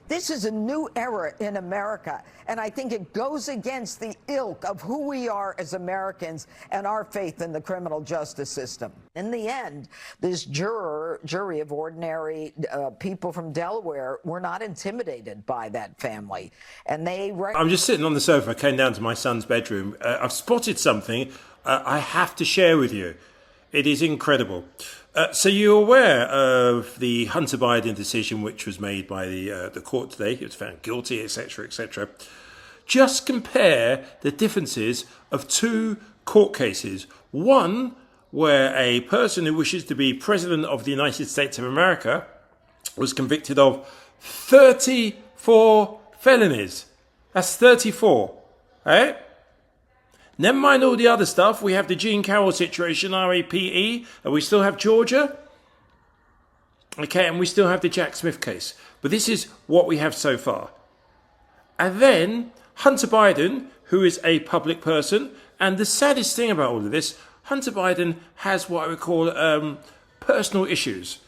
This is a new era in America, and I think it goes against the ilk of who we are as Americans and our faith in the criminal justice system. In the end, this jury of ordinary people from Delaware were not intimidated by that family, and they... I'm just sitting on the sofa. I came down to my son's bedroom. I've spotted something I have to share with you. It is incredible. So you're aware of the Hunter Biden decision, which was made by the court today. He was found guilty, etc., etc. Just compare the differences of two court cases. One where a person who wishes to be president of the United States of America was convicted of 34 felonies. That's 34, right? Never mind all the other stuff. We have the Jean Carroll situation, RAPE, and we still have Georgia. Okay, and we still have the Jack Smith case. But this is what we have so far. And then Hunter Biden, who is a public person, and the saddest thing about all of this, Hunter Biden has what I would call personal issues.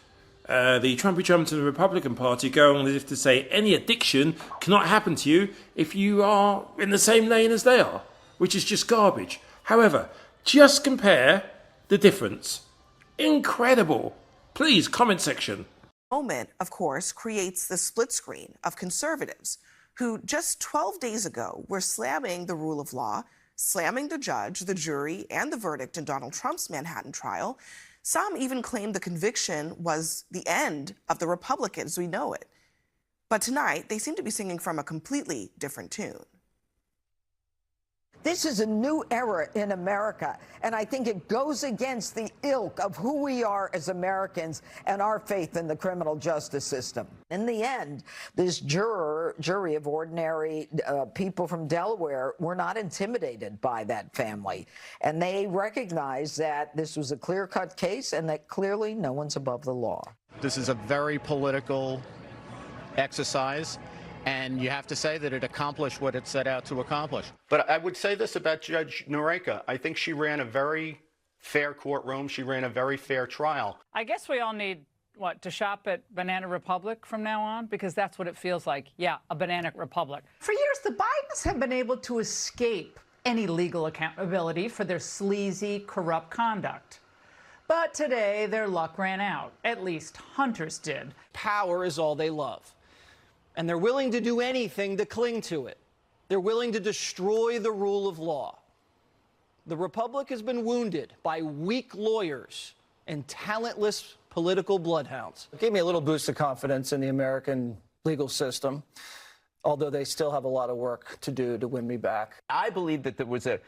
The Trumpy and the Republican Party go on as if to say any addiction cannot happen to you if you are in the same lane as they are, which is just garbage. However, just compare the difference. Incredible. Please, comment section. Moment, of course, creates the split screen of conservatives who just 12 days ago were slamming the rule of law, slamming the judge, the jury, and the verdict in Donald Trump's Manhattan trial. Some even claimed the conviction was the end of the Republicans as we know it. But tonight, they seem to be singing from a completely different tune. This is a new era in America, and I think it goes against the ilk of who we are as Americans and our faith in the criminal justice system. In the end, this jury of ordinary people from Delaware were not intimidated by that family, and they recognized that this was a clear-cut case and that clearly no one's above the law. This is a very political exercise, and you have to say that it accomplished what it set out to accomplish. But I would say this about Judge Noreika. I think she ran a very fair courtroom. She ran a very fair trial. I guess we all need, to shop at Banana Republic from now on? Because that's what it feels like. Yeah, a Banana Republic. For years, the Bidens have been able to escape any legal accountability for their sleazy, corrupt conduct. But today, their luck ran out. At least Hunter's did. Power is all they love. And they're willing to do anything to cling to it. They're willing to destroy the rule of law. The Republic has been wounded by weak lawyers and talentless political bloodhounds. It gave me a little boost of confidence in the American legal system, although they still have a lot of work to do to win me back. I believe that there was a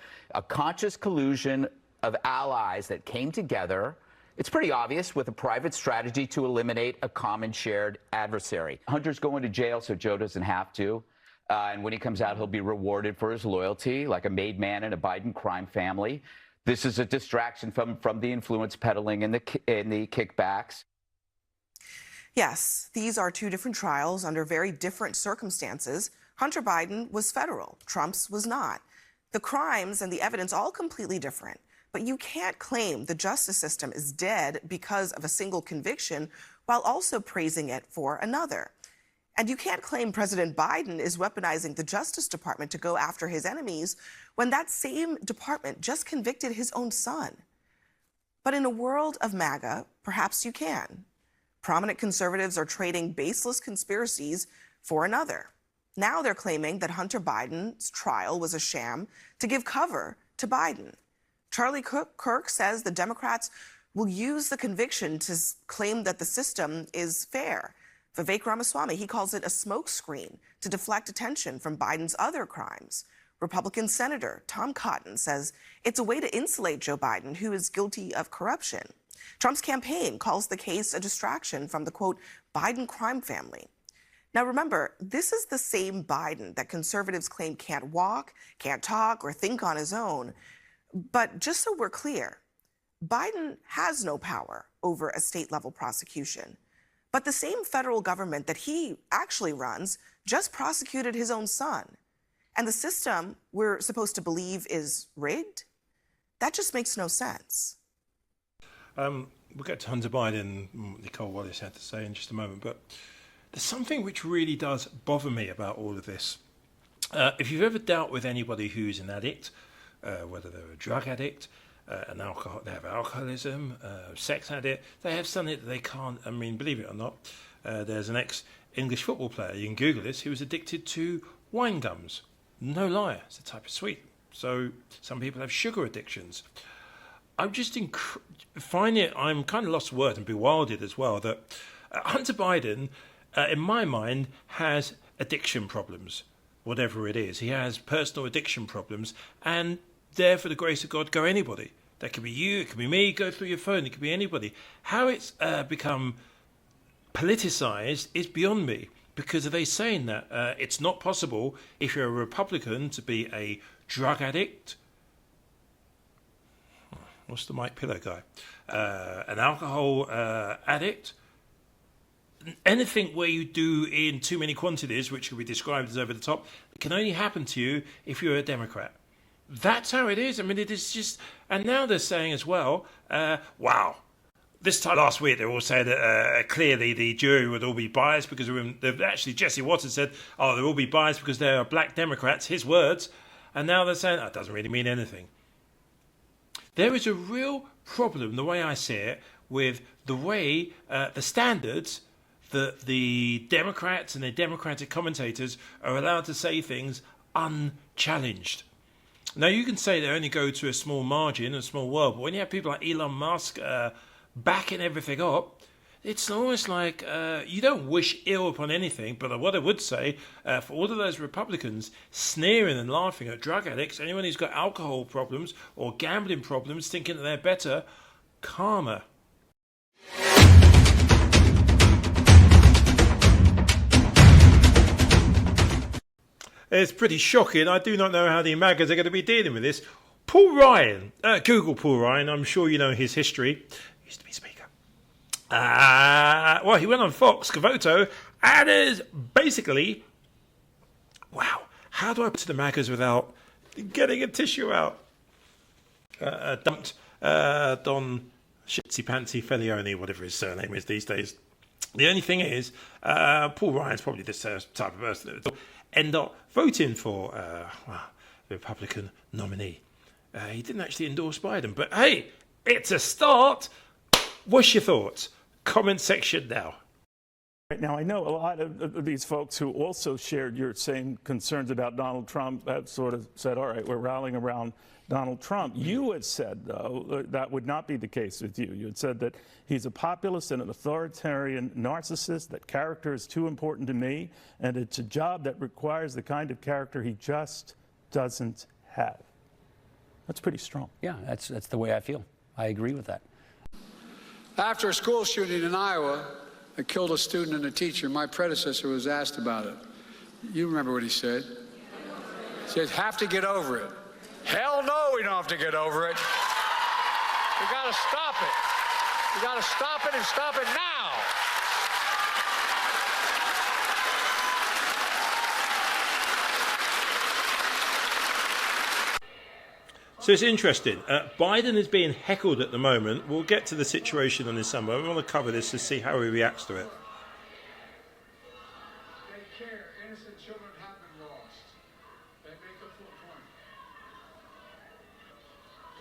conscious collusion of allies that came together. It's pretty obvious, with a private strategy to eliminate a common shared adversary. Hunter's going to jail, so Joe doesn't have to. And when he comes out, he'll be rewarded for his loyalty, like a made man in a Biden crime family. This is a distraction from the influence peddling and the kickbacks. Yes, these are two different trials under very different circumstances. Hunter Biden was federal. Trump's was not. The crimes and the evidence all completely different. But you can't claim the justice system is dead because of a single conviction while also praising it for another. And you can't claim President Biden is weaponizing the Justice Department to go after his enemies when that same department just convicted his own son. But in a world of MAGA, perhaps you can. Prominent conservatives are trading baseless conspiracies for another. Now they're claiming that Hunter Biden's trial was a sham to give cover to Biden. Charlie Kirk says the Democrats will use the conviction to claim that the system is fair. Vivek Ramaswamy, he calls it a smokescreen to deflect attention from Biden's other crimes. Republican Senator Tom Cotton says it's a way to insulate Joe Biden, who is guilty of corruption. Trump's campaign calls the case a distraction from the, quote, Biden crime family. Now, remember, this is the same Biden that conservatives claim can't walk, can't talk, or think on his own. But just so we're clear, Biden has no power over a state-level prosecution. But the same federal government that he actually runs just prosecuted his own son. And the system we're supposed to believe is rigged? That just makes no sense. We'll get to Hunter Biden, Nicole Wallace had to say in just a moment. But there's something which really does bother me about all of this. If you've ever dealt with anybody who's an addict, whether they're a drug addict, they have alcoholism, sex addict, they have something that they can't, I mean, believe it or not, there's an ex-English football player, you can Google this, who was addicted to wine gums. No lie, it's a type of sweet. So some people have sugar addictions. I'm just finding it, I'm kind of lost for words and bewildered as well, that Hunter Biden, in my mind, has addiction problems, whatever it is. He has personal addiction problems, and there, for the grace of God, go anybody. That could be you, it could be me, go through your phone, it could be anybody. How it's become politicized is beyond me, because are they saying that it's not possible if you're a Republican to be a drug addict, what's the Mike Pillow guy? An alcohol addict. Anything where you do in too many quantities, which could be described as over the top, can only happen to you if you're a Democrat. That's how it is. I mean, it is just... And now they're saying as well, wow, this time last week they all said clearly the jury would all be biased because actually Jesse Watson said, oh, they'll all be biased because they are black Democrats, his words. And now they're saying, that doesn't really mean anything. There is a real problem, the way I see it, with the way the standards that the Democrats and the Democratic commentators are allowed to say things unchallenged. Now, you can say they only go to a small margin, a small world, but when you have people like Elon Musk backing everything up, it's almost like you don't wish ill upon anything, but what I would say, for all of those Republicans sneering and laughing at drug addicts, anyone who's got alcohol problems or gambling problems thinking that they're better, karma. It's pretty shocking. I do not know how the MAGAs are going to be dealing with this. Paul Ryan, Google Paul Ryan, I'm sure you know his history. He used to be Speaker. Well, he went on Fox, Cavoto, and is basically, wow, how do I put to the MAGAs without getting a tissue out? Dumped Don Shitsy Pantsy Felioni, whatever his surname is these days. The only thing is, Paul Ryan's probably this type of person that will end up voting for the Republican nominee. He didn't actually endorse Biden, but hey, it's a start. What's your thoughts? Comment section now. Right now, I know a lot of these folks who also shared your same concerns about Donald Trump have sort of said, all right, we're rallying around Donald Trump. You had said, though, that would not be the case with you. You had said that he's a populist and an authoritarian narcissist, that character is too important to me, and it's a job that requires the kind of character he just doesn't have. That's pretty strong. Yeah, that's the way I feel. I agree with that. After a school shooting in Iowa that killed a student and a teacher, my predecessor was asked about it. You remember what he said? He said, have to get over it. Hell no, we don't have to get over it. We got to stop it. We got to stop it and stop it now. So it's interesting. Biden is being heckled at the moment. We'll get to the situation on this somewhere. We want to cover this to see how he reacts to it. They care. Innocent children have been lost. They make a full point.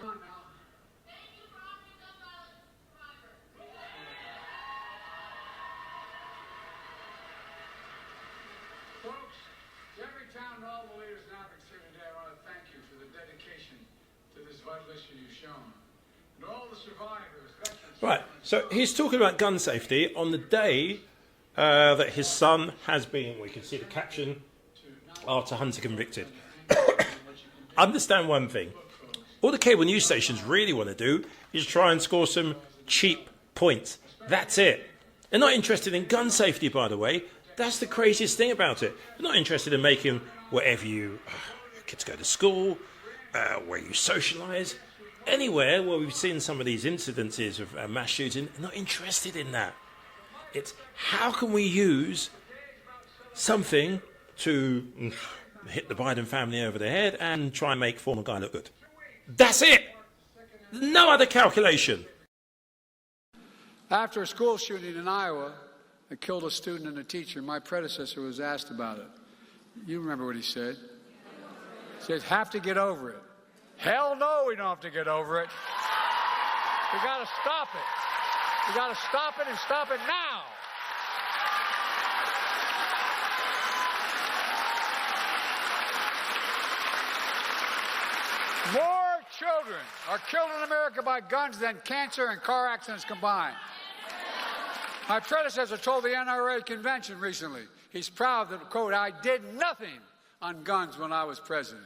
Come on now. Folks, every town and all the leaders and advocates here today, I want to thank you for the dedication to this vital issue you've shown. And all the survivors, veterans... Right, so he's talking about gun safety on the day that his son has been, we can see the caption, after Hunter convicted. Understand one thing. All the cable news stations really want to do is try and score some cheap points. That's it. They're not interested in gun safety, by the way. That's the craziest thing about it. They're not interested in making wherever your kids go to school, where you socialise, anywhere where we've seen some of these incidences of mass shooting. They're not interested in that. It's how can we use something to hit the Biden family over the head and try and make former guy look good. That's it. No other calculation. After a school shooting in Iowa that killed a student and a teacher. My predecessor was asked about it. You remember what he said. He said, have to get over it. Hell no, we don't have to get over it. We got to stop it. We got to stop it and stop it now. More children are killed in America by guns than cancer and car accidents combined. My predecessor told the NRA convention recently, he's proud that, quote, I did nothing on guns when I was president.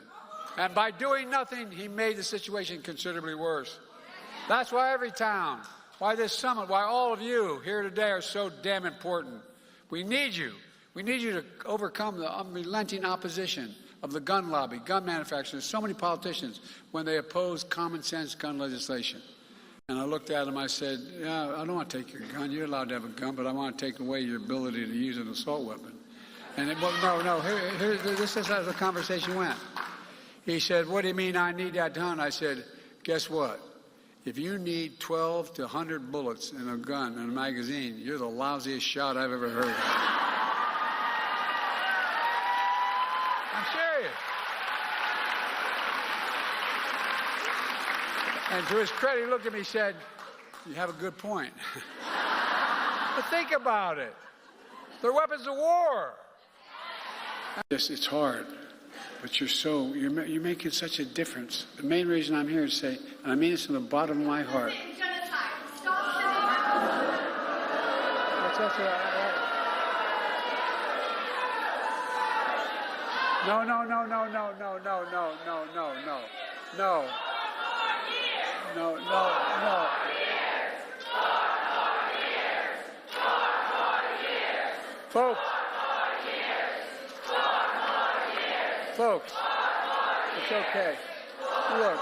And by doing nothing, he made the situation considerably worse. That's why every town, why this summit, why all of you here today are so damn important. We need you. We need you to overcome the unrelenting opposition of the gun lobby, gun manufacturers, so many politicians when they oppose common sense gun legislation. And I looked at him, I said, yeah, I don't want to take your gun. You're allowed to have a gun, but I want to take away your ability to use an assault weapon. And it, well, no, this is how the conversation went. He said, what do you mean I need that done? I said, guess what? If you need 12 to 100 bullets in a gun, in a magazine, you're the lousiest shot I've ever heard. I'm serious. And to his credit, he looked at me and said, you have a good point. But think about it. They're weapons of war. Yes, it's hard, but you're making such a difference. The main reason I'm here is to say, and I mean this from the bottom of my heart. No. Folks, it's okay. Look,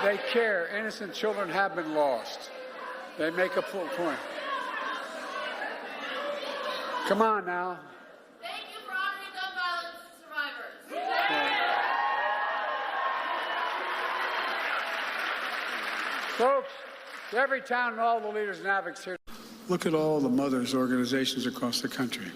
they care. Innocent children have been lost. They make a full point. Come on now. Thank you for honoring gun violence survivors. Folks, to every town and all the leaders and advocates here, look at all the mothers' organizations across the country.